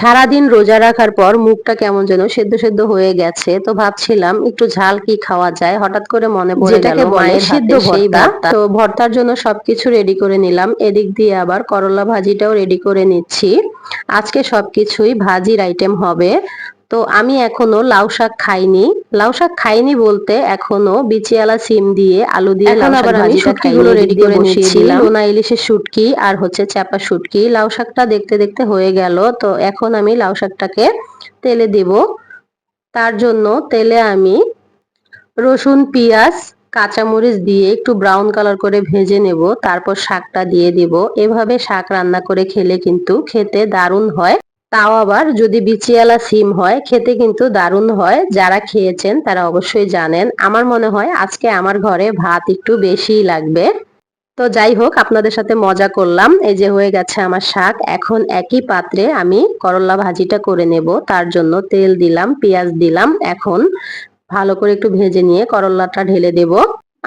সারাদিন রোজা রাখার পর মুখটা কেমন যেন সেদ্ধ সেদ্ধ হয়ে গেছে, তো ভাবছিলাম একটু ঝাল কি খাওয়া যায়। হঠাৎ করে মনে পড়ে গেল মায়ের সিদ্ধ সেই ভর্তা। তো ভর্তার জন্য সবকিছু রেডি করে নিলাম, এদিক দিয়ে আবার করলা ভাজিটাও রেডি করে নিচ্ছি। আজকে সবকিছুই ভাজির আইটেম হবে। তো আমি এখনো লাউ শাক খাইনি। লাউ শাক খাইনি বলতে এখনো বিচিয়ালা সিম দিয়ে আলু দিয়ে লাউ শাক ভাজিটা শুটকিগুলো রেডি করে নিচ্ছি। লোনা ইলিশের শুটকি আর হচ্ছে চাপা শুটকি। লাউ শাকটা দেখতে দেখতে হয়ে গেল। তো এখন আমি লাউ শাকটাকে তেলে দেব। তার জন্য তেলে আমি রসুন, পেঁয়াজ, কাঁচামরিচ দিয়ে একটু ব্রাউন কালার করে ভেজে নেব। তারপর শাকটা দিয়ে দিব। এভাবে শাক রান্না করে খেলে কিন্তু খেতে দারুণ হয়। তাও আবার যদি বিচিয়ালা সিম হয়, খেতে কিন্তু দারুণ হয়। যারা খেয়েছেন তারা অবশ্যই জানেন। আমার মনে হয় আজকে আমার ঘরে ভাত একটু বেশিই লাগবে। তো যাই হোক, আপনাদের সাথে মজা করলাম। এই যে হয়ে গেছে আমার শাক। এখন একই পাত্রে আমি করলা ভাজিটা করে নেব। তার জন্য তেল দিলাম, পেঁয়াজ দিলাম। এখন ভালো করে একটু ভেজে নিয়ে করলাটা ঢেলে দেব।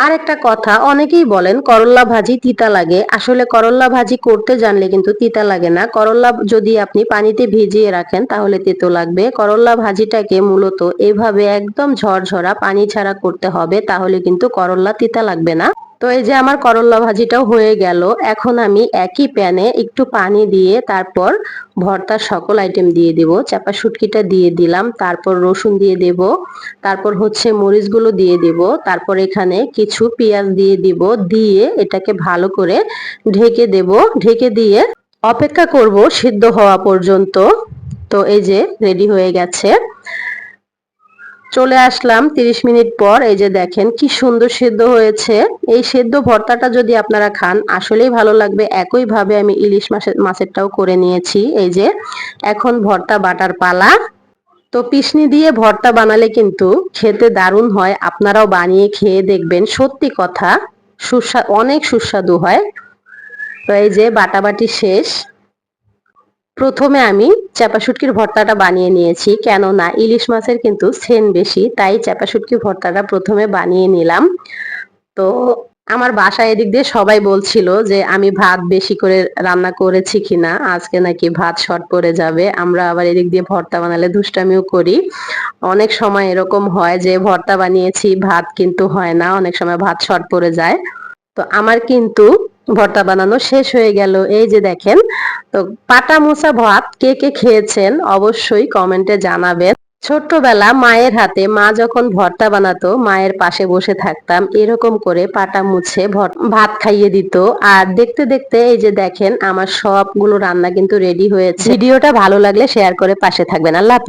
আর একটা কথা, অনেকেই বলেন করল্লা ভাজি তিতা লাগে। আসলে করল্লা ভাজি করতে জানলে কিন্তু তিতা লাগে না। করল্লা যদি আপনি পানিতে ভিজিয়ে রাখেন তাহলে তেতো লাগবে। করল্লা ভাজিটাকে মূলত এভাবে একদম ঝরঝরা পানি ছাড়া করতে হবে, তাহলে কিন্তু করল্লা তিতা লাগবে না। তো এই যে আমার করল্লা ভাজিটাও হয়ে গেল। এখন আমি একই প্যানে একটু পানি দিয়ে তারপর ভর্তার সকল আইটেম দিয়ে দেব। চাপা শুটকিটা দিয়ে দিলাম, তারপর রসুন দিয়ে দেব, তারপর হচ্ছে মরিচগুলো দিয়ে দেব, তারপর এখানে কিছু পেঁয়াজ দিয়ে দিব, দিয়ে এটাকে ভালো করে ঢেকে দেব। ঢেকে দিয়ে অপেক্ষা করব সিদ্ধ হওয়া পর্যন্ত। তো এই যে রেডি হয়ে গেছে। চলে আসলাম 30 মিনিট পর। এই যে দেখেন কি সুন্দর সেদ্ধ হয়েছে। এই সেদ্ধ ভর্তাটা যদি আপনারা খান আসলেই ভালো লাগবে। একইভাবে আমি ইলিশ মাছেরটাও করে নিয়েছি। এই যে এখন ভর্তা বাটার পালা। তো পিষনি দিয়ে ভর্তা বানালে কিন্তু খেতে দারুণ হয়। আপনারাও বানিয়ে খেয়ে দেখবেন, সত্যি কথা অনেক সুস্বাদু হয়। তো এই যে বাটাবাটি শেষ। প্রথমে আমি চাপা শুটকির ভর্তাটা বানিয়ে নিয়েছি, কেননা ইলিশ মাছের কিন্তু সেন বেশি, তাই চাপা শুটকির ভর্তাটা প্রথমে বানিয়ে নিলাম। তো আমার বাসায় এদিক দিয়ে সবাই বলছিল যে আমি ভাত বেশি করে রান্না করেছি কিনা, আজকে নাকি ভাত শর্ট পড়ে যাবে। আমরা আবার এদিক দিয়ে ভর্তা বানালে দুষ্টামিও করি। অনেক সময় এরকম হয় যে ভর্তা বানিয়েছি, ভাত কিন্তু হয় না, অনেক সময় ভাত শর্ট পড়ে যায়। তো আমার কিন্তু ভর্তা বানানো শেষ হয়ে গেল। এই যে দেখেন। তো পাটা মোছা ভাত কে কে খেয়েছেন অবশ্যই কমেন্টে জানাবেন। ছোট্টবেলা মায়ের হাতে মা যখন ভর্তা বানাতো, মায়ের পাশে বসে থাকতাম, এরকম করে পাটা মুছে ভাত খাইয়ে দিত। আর দেখতে দেখতে এই যে দেখেন আমার সবগুলো রান্না কিন্তু রেডি হয়েছে। ভিডিওটা ভালো লাগলে শেয়ার করে পাশে থাকবেন। আল্লাহ হাফেজ।